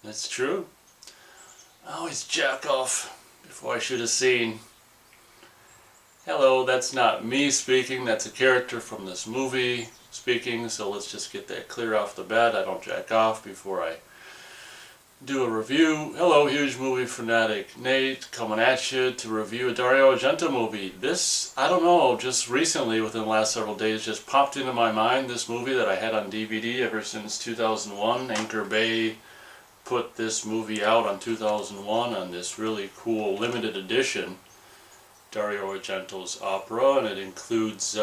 That's true. I always jack off before I shoot a scene. Hello, that's not me speaking, that's a character from this movie speaking, so let's just get that clear off the bat. I don't jack off before I do a review. Hello, huge movie fanatic Nate, coming at you to review a Dario Argento movie. This, I don't know, just recently within the last several days just popped into my mind, this movie that I had on DVD ever since 2001. Anchor Bay put this movie out on 2001 on this really cool limited edition Dario Argento's opera, and it includes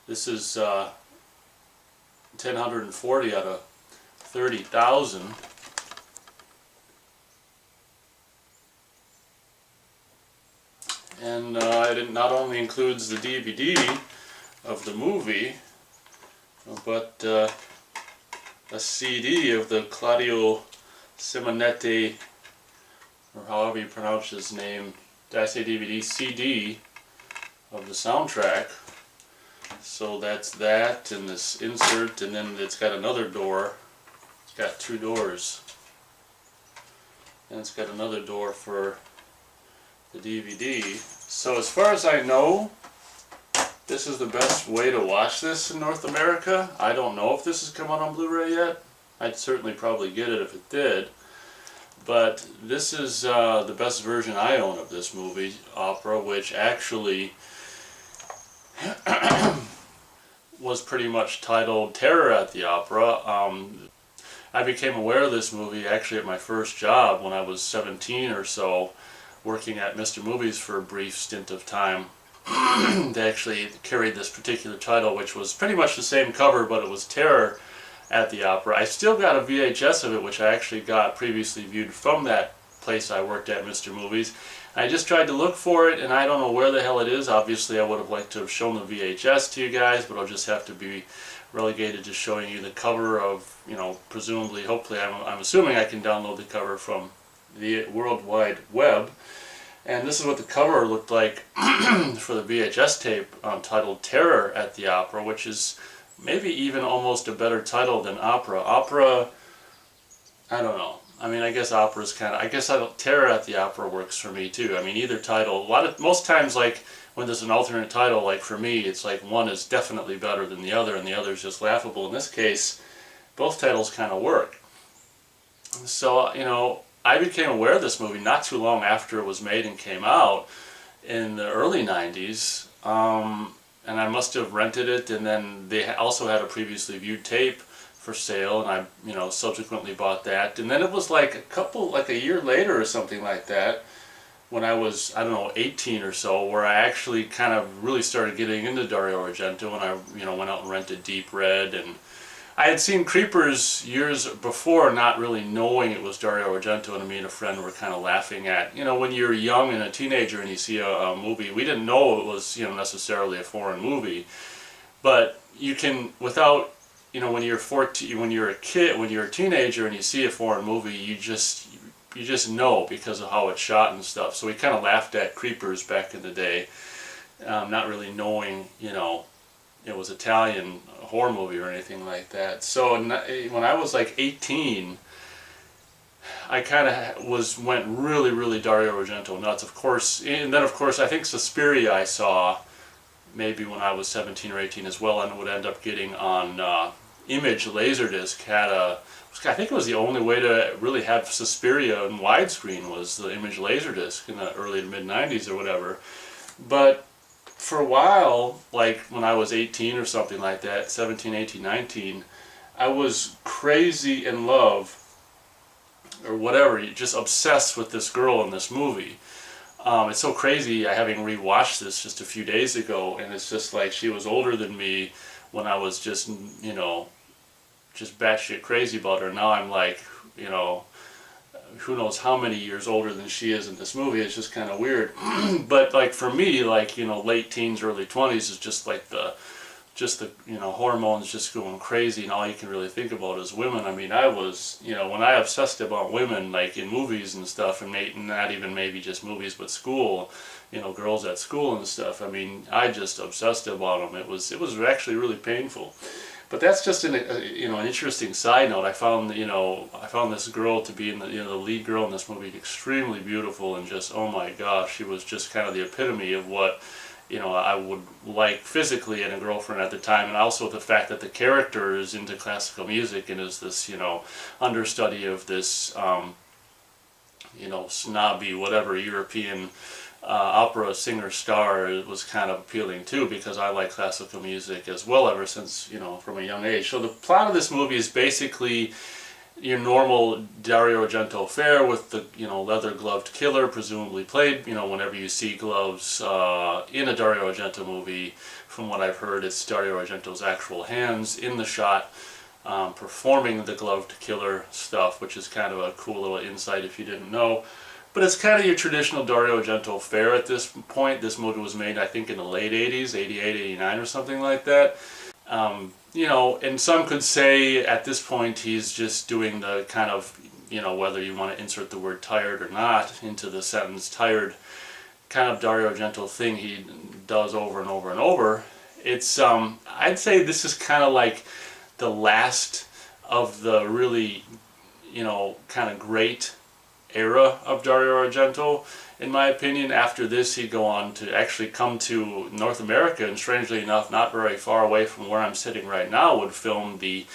this is 1040 out of 30,000, and it not only includes the DVD of the movie, but a CD of the Claudio Simonetti, or however you pronounce his name. Did I say DVD? CD of the soundtrack. So that's that, and this insert, and then it's got another door. It's got two doors. And it's got another door for the DVD. So as far as I know, this is the best way to watch this in North America. I don't know if this has come out on Blu-ray yet. I'd certainly probably get it if it did. But this is the best version I own of this movie, opera, which actually was pretty much titled Terror at the Opera. I became aware of this movie actually at my first job when I was 17 or so, working at Mr. Movies for a brief stint of time. They actually carried this particular title, which was pretty much the same cover, but it was Terror at the Opera. I still got a VHS of it, which I actually got previously viewed from that place I worked at, Mr. Movies. I just tried to look for it, and I don't know where the hell it is. Obviously, I would have liked to have shown the VHS to you guys, but I'll just have to be relegated to showing you the cover of, presumably, hopefully, I'm assuming I can download the cover from the World Wide Web. And this is what the cover looked like for the VHS tape, titled Terror at the Opera, which is maybe even almost a better title than opera. Opera, I don't know. I mean, I guess opera's kind of, Terror at the Opera works for me too. I mean, either title, most times, like, when there's an alternate title, like for me, it's like one is definitely better than the other, and the other is just laughable. In this case, both titles kind of work. So, I became aware of this movie not too long after it was made and came out in the early 90s. And I must have rented it, and then they also had a previously viewed tape for sale, and I, subsequently bought that. And then it was like a year later or something like that, when I was, I don't know, 18 or so, where I actually kind of really started getting into Dario Argento, and I, went out and rented Deep Red, and I had seen Creepers years before, not really knowing it was Dario Argento, and me and a friend were kind of laughing at, when you're young and a teenager and you see a movie, we didn't know it was, necessarily a foreign movie, but you can, without, when you're 14, when you're a kid, when you're a teenager and you see a foreign movie, you just know because of how it's shot and stuff. So we kind of laughed at Creepers back in the day, not really knowing, it was Italian horror movie or anything like that. So when I was like 18, I kind of went really, really Dario Argento nuts. Of course, and then of course I think Suspiria I saw maybe when I was 17 or 18 as well, and would end up getting on Image Laserdisc. I think it was the only way to really have Suspiria in widescreen was the Image Laserdisc in the early to mid 90s or whatever. But for a while, like when I was 18 or something like that, 17, 18, 19, I was crazy in love, or whatever, just obsessed with this girl in this movie. It's so crazy, having rewatched this just a few days ago, and it's just like she was older than me when I was just, just batshit crazy about her. Now I'm like, who knows how many years older than she is in this movie. It's just kind of weird. But like for me, like, late teens, early 20s is just like the hormones just going crazy, and all you can really think about is women. I mean, I was, when I obsessed about women, like in movies and stuff, and not even maybe just movies, but school, girls at school and stuff. I mean, I just obsessed about them. It was actually really painful. But that's just an an interesting side note. I found this girl to be in the lead girl in this movie extremely beautiful, and just, oh my gosh, she was just kind of the epitome of what I would like physically in a girlfriend at the time. And also the fact that the character is into classical music and is this understudy of this snobby whatever European opera singer star was kind of appealing too, because I like classical music as well ever since from a young age. So the plot of this movie is basically your normal Dario Argento fare with the leather gloved killer, presumably played whenever you see gloves in a Dario Argento movie. From what I've heard, it's Dario Argento's actual hands in the shot performing the gloved killer stuff, which is kind of a cool little insight if you didn't know. But it's kind of your traditional Dario Argento fare at this point. This movie was made, I think, in the late 80s, 88, 89 or something like that. And some could say at this point he's just doing the kind of, whether you want to insert the word tired or not into the sentence, tired kind of Dario Argento thing he does over and over and over. It's, I'd say this is kind of like the last of the really, kind of great era of Dario Argento. In my opinion, after this he'd go on to actually come to North America, and strangely enough, not very far away from where I'm sitting right now, would film the,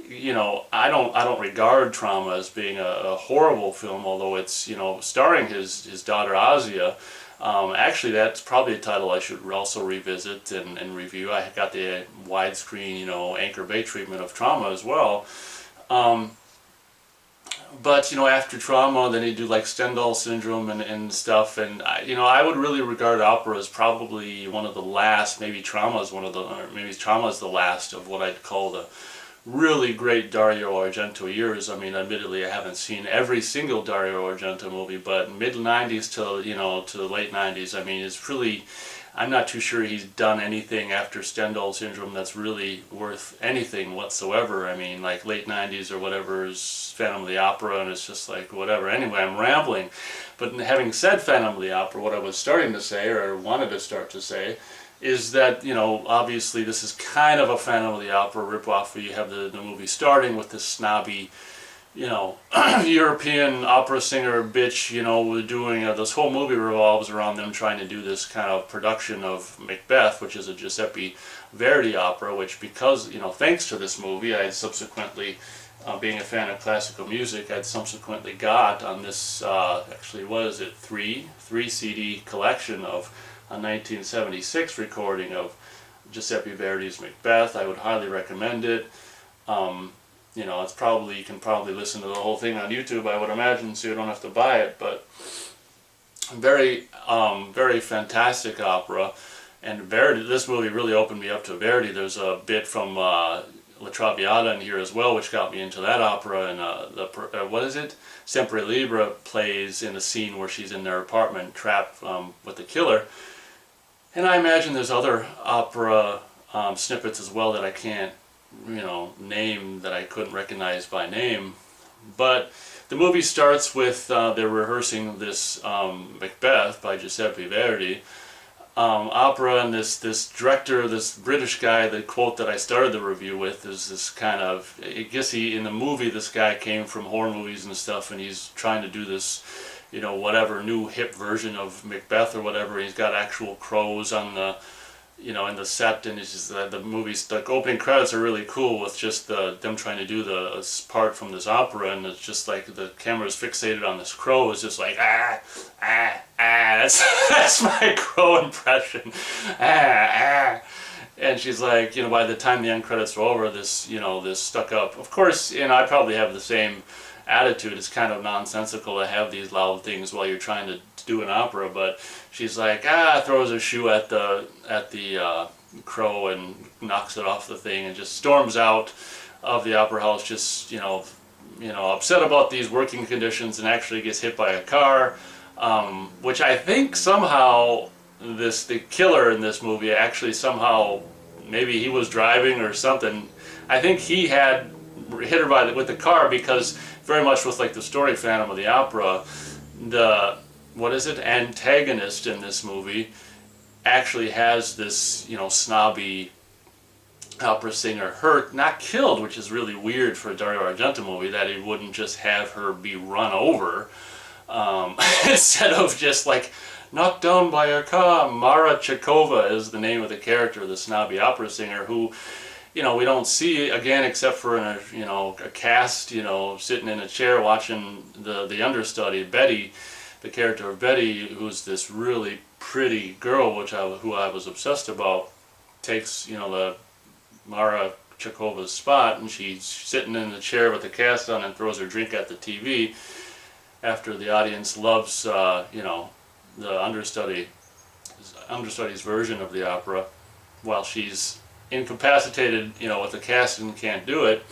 I don't regard Trauma as being a horrible film, although it's, starring his daughter Asia. Actually, that's probably a title I should also revisit and review. I got the widescreen, Anchor Bay treatment of Trauma as well. But after Trauma, then he'd do like Stendhal Syndrome and stuff, and I would really regard opera as probably one of the last. Maybe Trauma is the last of what I'd call the really great Dario Argento years. I mean, admittedly, I haven't seen every single Dario Argento movie, but mid '90s to the late '90s, I mean, it's really. I'm not too sure he's done anything after Stendhal Syndrome that's really worth anything whatsoever. I mean, like late 90s or whatever is Phantom of the Opera, and it's just like whatever. Anyway, I'm rambling. But having said Phantom of the Opera, what I was starting to say, or wanted to start to say, is that, obviously this is kind of a Phantom of the Opera ripoff, where you have the movie starting with this snobby, European opera singer bitch, doing this whole movie revolves around them trying to do this kind of production of Macbeth, which is a Giuseppe Verdi opera, which because, thanks to this movie, I had subsequently, being a fan of classical music, I'd subsequently got on this, actually, what is it, three CD collection of a 1976 recording of Giuseppe Verdi's Macbeth. I would highly recommend it. You can probably listen to the whole thing on YouTube, I would imagine, so you don't have to buy it, but very, very fantastic opera. And Verdi, this movie really opened me up to Verdi. There's a bit from La Traviata in here as well, which got me into that opera, and what is it? Sempre Libera plays in a scene where she's in their apartment trapped with the killer. And I imagine there's other opera snippets as well that I can't name, that I couldn't recognize by name. But the movie starts with they're rehearsing this Macbeth by Giuseppe Verdi opera, and this director, this British guy, the quote that I started the review with is this kind of, I guess in the movie this guy came from horror movies and stuff, and he's trying to do this whatever new hip version of Macbeth or whatever. He's got actual crows on the in the set, and it's just the movie's, the opening credits are really cool with just them trying to do the part from this opera, and it's just like the camera's fixated on this crow. It's just like that's my crow impression, and she's like, by the time the end credits are over, this this stuck up, of course, I probably have the same attitude. It's kind of nonsensical to have these loud things while you're trying to do an opera, but she's like, throws her shoe at the crow and knocks it off the thing, and just storms out of the opera house, just upset about these working conditions, and actually gets hit by a car, which I think somehow the killer in this movie actually somehow, maybe he was driving or something. I think he had hit her with the car, because very much with like the story Phantom of the Opera, the antagonist in this movie actually has this snobby opera singer hurt, not killed, which is really weird for a Dario Argento movie, that he wouldn't just have her be run over instead of just like knocked down by a car. Mara Chekova is the name of the character, the snobby opera singer, who, you know, we don't see again except for in a, you know, a cast, you know, sitting in a chair watching the understudy Betty, the character of Betty, who's this really pretty girl, who I was obsessed about, takes, you know, the Mara Chekova's spot, and she's sitting in the chair with the cast on and throws her drink at the TV after the audience loves, you know, the understudy's version of the opera, while she's incapacitated, you know, with the cast and can't do it.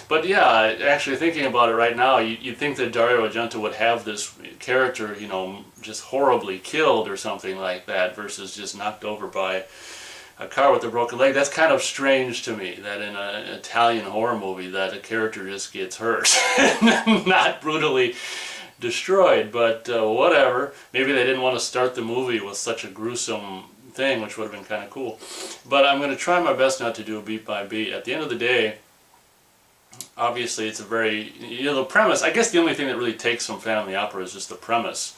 But yeah, actually thinking about it right now, you'd think that Dario Argento would have this character, you know, just horribly killed or something like that, versus just knocked over by a car with a broken leg. That's kind of strange to me, that in an Italian horror movie that a character just gets hurt, not brutally destroyed. But whatever. Maybe they didn't want to start the movie with such a gruesome thing, which would have been kind of cool. But I'm going to try my best not to do a beat by beat. At the end of the day, obviously it's a very, you know, the premise, I guess the only thing that really takes from Phantom of the Opera is just the premise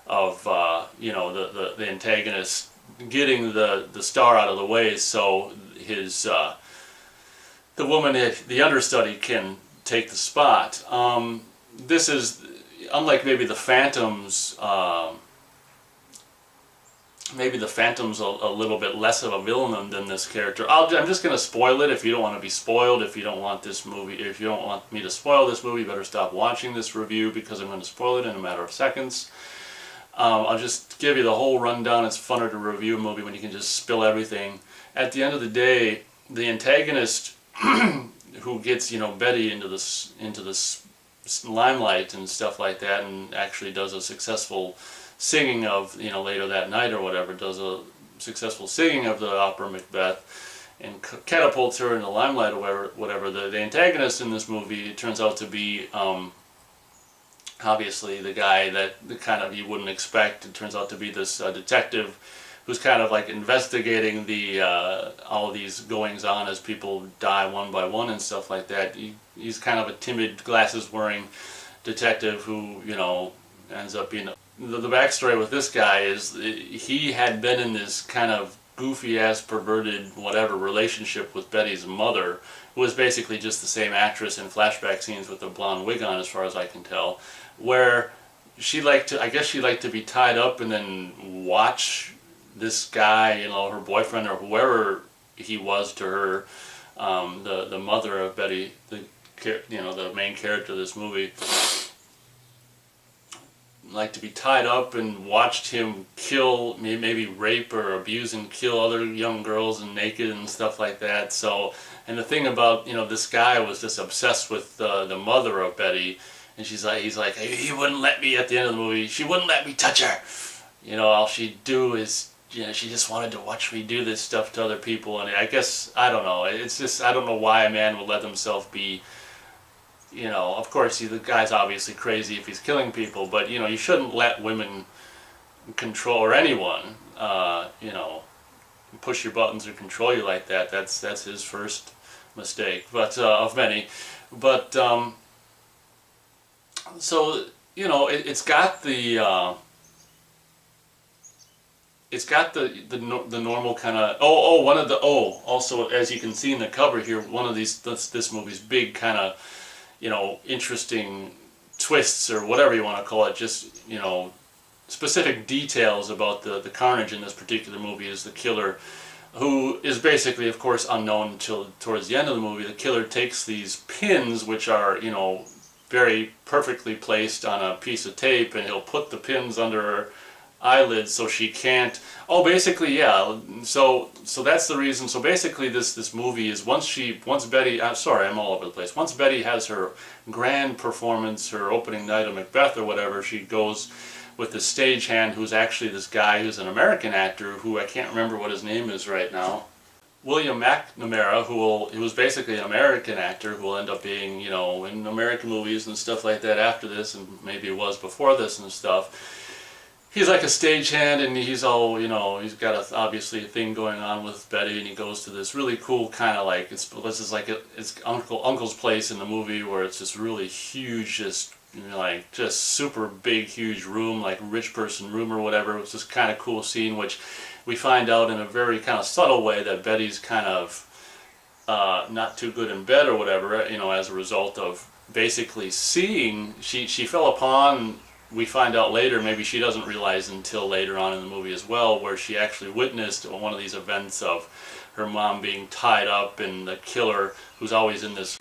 of, you know, the antagonist getting the star out of the way so his, the woman, the understudy, can take the spot. This is, unlike maybe the Phantoms, maybe the Phantom's a little bit less of a villain than this character. I'm just going to spoil it. If you don't want to be spoiled, if you don't want this movie, if you don't want me to spoil this movie, you better stop watching this review, because I'm going to spoil it in a matter of seconds. I'll just give you the whole rundown. It's funner to review a movie when you can just spill everything. At the end of the day, the antagonist who gets, you know, Betty into this limelight and stuff like that, and actually does a successful singing of, you know, later that night or whatever, does a successful singing of the opera Macbeth and catapults her in the limelight or whatever. The antagonist in this movie turns out to be obviously the guy that kind of you wouldn't expect. It turns out to be this detective who's kind of like investigating the all these goings on as people die one by one and stuff like that. He's kind of a timid, glasses wearing detective who, you know, ends up being the backstory with this guy is he had been in this kind of goofy ass perverted whatever relationship with Betty's mother, who was basically just the same actress in flashback scenes with the blonde wig on, as far as I can tell, where she liked to, I guess she liked to be tied up and then watch this guy, you know, her boyfriend or whoever he was to her, the mother of Betty, you know, the main character of this movie, like to be tied up and watched him kill, maybe rape or abuse and kill other young girls and naked and stuff like that. So, and the thing about, you know, this guy was just obsessed with the mother of Betty, and he's like, he wouldn't let me, at the end of the movie, she wouldn't let me touch her. You know, all she'd do is, you know, she just wanted to watch me do this stuff to other people. And I guess, I don't know, it's just, I don't know why a man would let himself be, you know, of course, the guy's obviously crazy if he's killing people, but, you know, you shouldn't let women control, or anyone, you know, push your buttons or control you like that. That's his first mistake, but, of many. But, so, you know, it's got the normal kind of, also, as you can see in the cover here, one of these, this movie's big kind of, you know, interesting twists or whatever you want to call it, just, you know, specific details about the carnage in this particular movie is the killer, who is basically, of course, unknown until towards the end of the movie. The killer takes these pins, which are, you know, very perfectly placed on a piece of tape, and he'll put the pins under her eyelids so she can't, basically, yeah, so that's the reason. So basically this movie is, once Betty, I'm sorry, I'm all over the place, once Betty has her grand performance, her opening night of Macbeth or whatever, she goes with the stagehand, who's actually this guy who's an American actor, who I can't remember what his name is right now, William McNamara, who was basically an American actor who will end up being, you know, in American movies and stuff like that after this, and maybe it was before this and stuff. he's like a stagehand, and he's all, he's got obviously a thing going on with Betty, and he goes to this really cool kind of like, this is like it's uncle's place in the movie, where it's this really huge, just like just super big, huge room, like rich person room or whatever. It's this kind of cool scene, which we find out in a very kind of subtle way that Betty's kind of not too good in bed or whatever, as a result of basically seeing, she fell upon, we find out later, maybe she doesn't realize until later on in the movie as well, where she actually witnessed one of these events of her mom being tied up, and the killer, who's always in this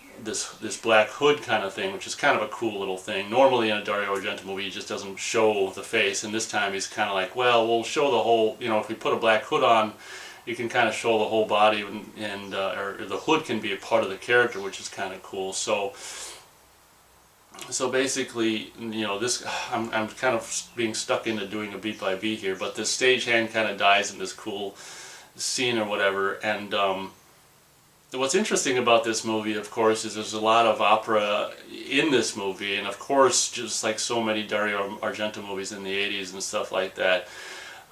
black hood kind of thing, which is kind of a cool little thing. Normally in a Dario Argento movie, he just doesn't show the face, and this time he's kind of like, well, we'll show the whole, if we put a black hood on, you can kind of show the whole body, and or the hood can be a part of the character, which is kind of cool. So basically, this, I'm kind of being stuck into doing a beat by beat here, but this stagehand kind of dies in this cool scene or whatever. And what's interesting about this movie, of course, is there's a lot of opera in this movie, and of course, just like so many Dario Argento movies in the 80s and stuff like that,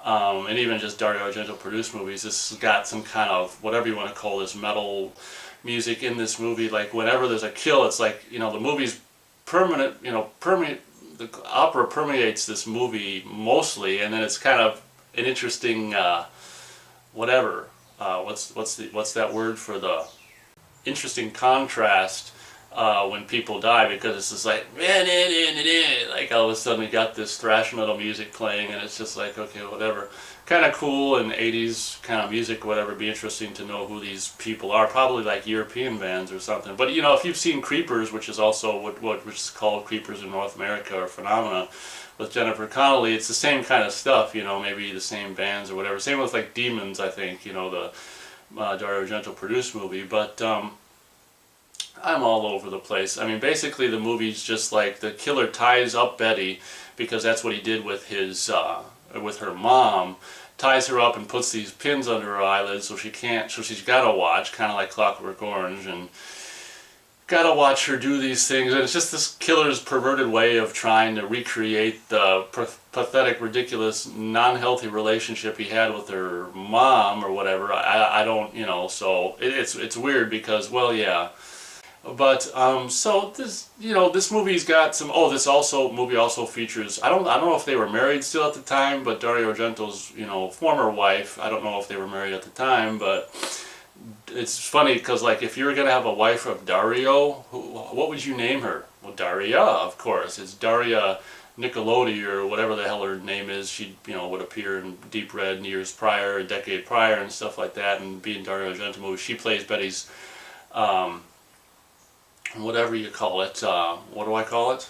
and even just Dario Argento produced movies, this has got some kind of, whatever you want to call this, metal music in this movie. Like whenever there's a kill, it's like, the movie's the opera permeates this movie mostly, and then it's kind of an interesting, what's that word for the interesting contrast when people die, because it's just like all of a sudden we got this thrash metal music playing, and it's just like, okay, whatever. Kind of cool, and 80s kind of music, whatever. Be interesting to know who these people are. Probably like European bands or something. But if you've seen Creepers, which is also which is called Creepers in North America, or Phenomena, with Jennifer Connelly, it's the same kind of stuff. Maybe the same bands or whatever. Same with like Demons, I think. The Dario Argento produced movie. But I'm all over the place. I mean, basically the movie's just like the killer ties up Betty, because that's what he did with his with her mom. Ties her up and puts these pins under her eyelids, so she's got to watch, kind of like Clockwork Orange, and got to watch her do these things. And it's just this killer's perverted way of trying to recreate the pathetic, ridiculous, non-healthy relationship he had with her mom or whatever. I don't, so it's weird because, well, yeah. But so this movie's got some. Oh, movie also features. I don't know if they were married still at the time, but Dario Argento's former wife. I don't know if they were married at the time, but it's funny because like if you were gonna have a wife of Dario, what would you name her? Well, Daria, of course. It's Daria Nicolodi or whatever the hell her name is. She would appear in Deep Red years prior, a decade prior, and stuff like that, and be in Dario Argento movies. She plays Betty's. Whatever you call it, what do I call it?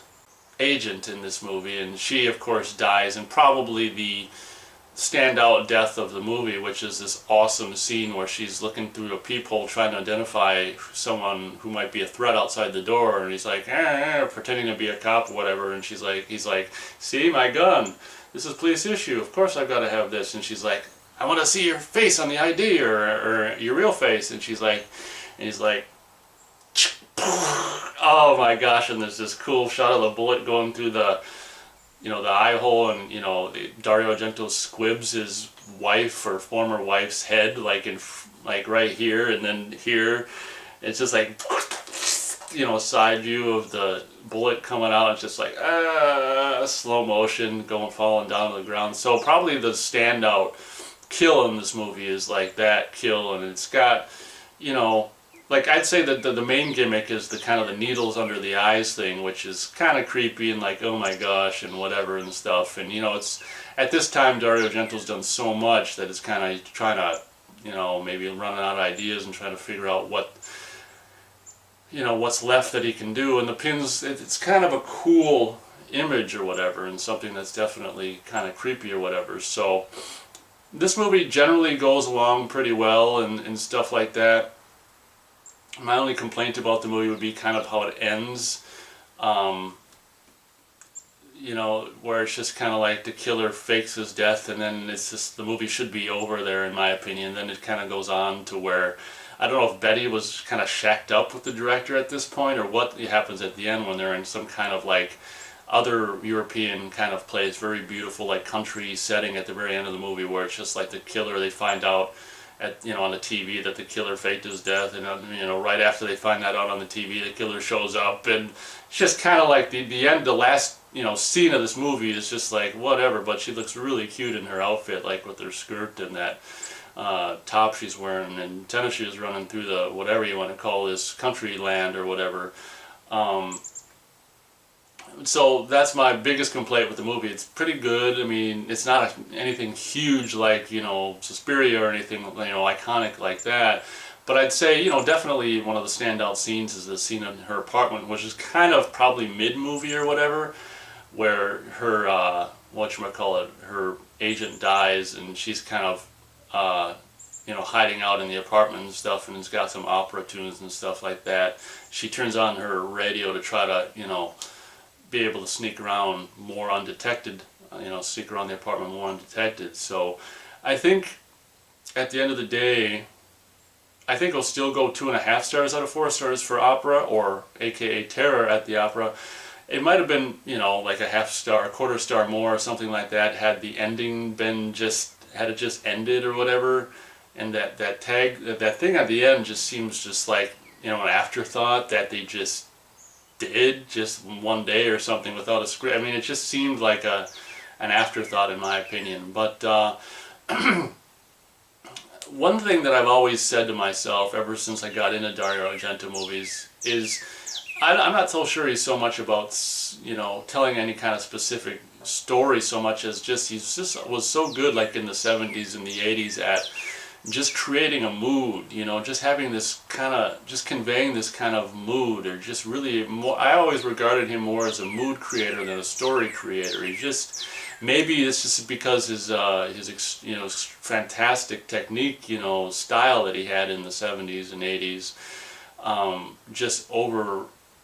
Agent in this movie, and she of course dies, and probably the standout death of the movie, which is this awesome scene where she's looking through a peephole trying to identify someone who might be a threat outside the door, and he's like, pretending to be a cop or whatever, and he's like, see, my gun, this is police issue, of course I've got to have this, and she's like, I want to see your face on the ID, or your real face, and he's like, oh my gosh, and there's this cool shot of the bullet going through the the eye hole, and Dario Argento squibs his wife or former wife's head like right here, and then here it's just like side view of the bullet coming out. It's just like slow motion falling down to the ground. So probably the standout kill in this movie is like that kill, and it's got like I'd say that the main gimmick is the kind of the needles under the eyes thing, which is kind of creepy and like, oh my gosh, and whatever and stuff. And it's at this time Dario Argento's done so much that it's kind of trying to maybe running out of ideas and trying to figure out what's left that he can do. And the pins, it's kind of a cool image or whatever, and something that's definitely kind of creepy or whatever. So this movie generally goes along pretty well and stuff like that. My only complaint about the movie would be kind of how it ends, where it's just kind of like the killer fakes his death, and then it's just, the movie should be over there in my opinion. Then it kind of goes on to where, I don't know if Betty was kind of shacked up with the director at this point, or what happens at the end when they're in some kind of like other European kind of place, very beautiful, like country setting at the very end of the movie, where it's just like the killer, they find out at, you know, on the TV that the killer faked his death, and you know, right after they find that out on the TV, the killer shows up, and it's just kind of like the end, the last, you know, scene of this movie is just like whatever, but she looks really cute in her outfit, like with her skirt and that top she's wearing, and tennis shoes running through the, whatever you want to call this, country land or whatever. So that's my biggest complaint with the movie. It's pretty good. I mean, it's not anything huge like, you know, Suspiria or anything, you know, iconic like that. But I'd say, you know, definitely one of the standout scenes is the scene in her apartment, which is kind of probably mid-movie or whatever, where her, whatchamacallit, her agent dies, and she's kind of, you know, hiding out in the apartment and stuff, and it's got some opera tunes and stuff like that. She turns on her radio to try to, you know, be able to sneak around more undetected, you know, sneak around the apartment more undetected. So I think at the end of the day, I think I'll still go 2.5 stars out of 4 stars for Opera, or aka Terror at the Opera. It might have been, you know, like a half star, a quarter star more, or something like that, had the ending been just, had it just ended or whatever. And that thing at the end just seems just like, you know, an afterthought that they just did just one day or something without a script. I mean, it just seemed like an afterthought in my opinion. But one thing that I've always said to myself ever since I got into Dario Argento movies is I'm not so sure he's so much about, you know, telling any kind of specific story so much as just he just was so good, like in the 70s and the 80s, at just creating a mood, you know, just having this kind of, just conveying this kind of mood, or just really more, I always regarded him more as a mood creator than a story creator. He just, maybe it's just because his you know, fantastic technique, you know, style that he had in the 70s and 80s, just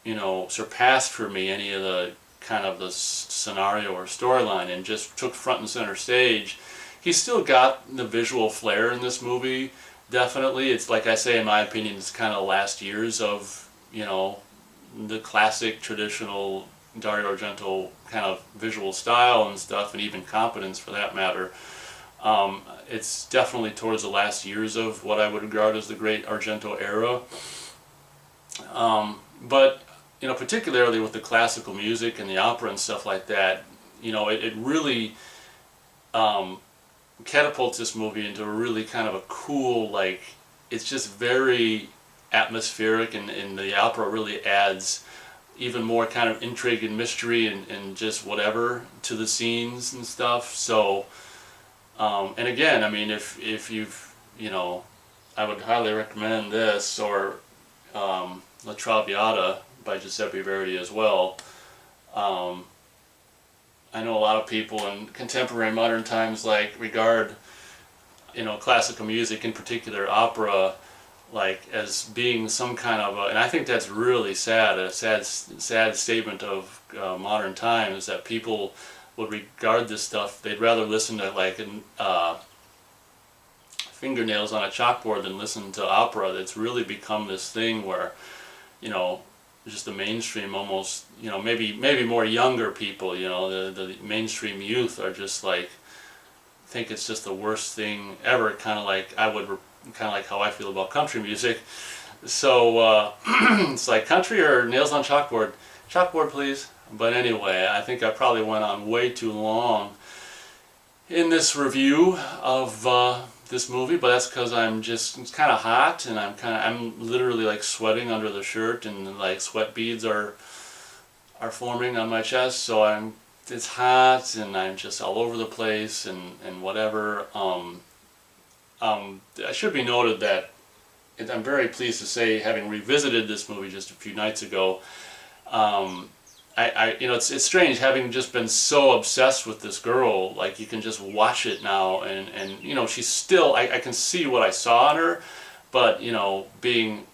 you know, surpassed for me any of the kind of the scenario or storyline, and just took front and center stage. He's still got the visual flair in this movie, definitely. It's like I say, in my opinion, it's kind of the last years of, you know, the classic traditional Dario Argento kind of visual style and stuff, and even competence for that matter. It's definitely towards the last years of what I would regard as the great Argento era. But, you know, particularly with the classical music and the opera and stuff like that, you know, it really catapults this movie into a really kind of a cool, like, it's just very atmospheric, and the opera really adds even more kind of intrigue and mystery and just whatever to the scenes and stuff. So, and again, I mean, if you've, you know, I would highly recommend this, or La Traviata by Giuseppe Verdi as well. I know a lot of people in contemporary modern times like regard, you know, classical music, in particular opera, like as being some kind of a, and I think that's really sad, a sad statement of modern times, that people would regard this stuff, they'd rather listen to like fingernails on a chalkboard than listen to opera. That's really become this thing where, you know, just the mainstream almost, you know, maybe more younger people, you know, the mainstream youth are just like, think it's just the worst thing ever, kind of like how I feel about country music. So it's like, country or nails on chalkboard? Chalkboard, please. But anyway, I think I probably went on way too long in this review of this movie, but that's because it's kind of hot, and I'm literally like sweating under the shirt, and like sweat beads are forming on my chest, so it's hot, and I'm just all over the place, and whatever. It should be noted that I'm very pleased to say, having revisited this movie just a few nights ago, you know, it's strange having just been so obsessed with this girl. Like, you can just watch it now, and you know, she's still, I can see what I saw in her, but, you know, being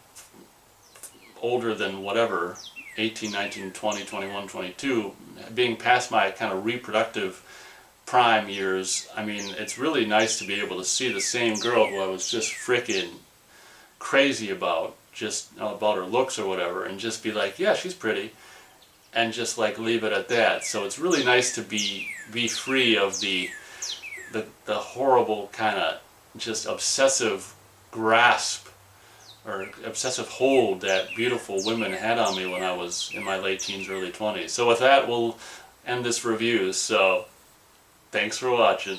older than whatever, 18, 19, 20, 21, 22, being past my kind of reproductive prime years, I mean, it's really nice to be able to see the same girl who I was just freaking crazy about, just about her looks or whatever, and just be like, yeah, she's pretty. and just like leave it at that. So it's really nice to be free of the horrible kind of just obsessive grasp or obsessive hold that beautiful women had on me when I was in my late teens, early 20s. So with that, we'll end this review. So thanks for watching.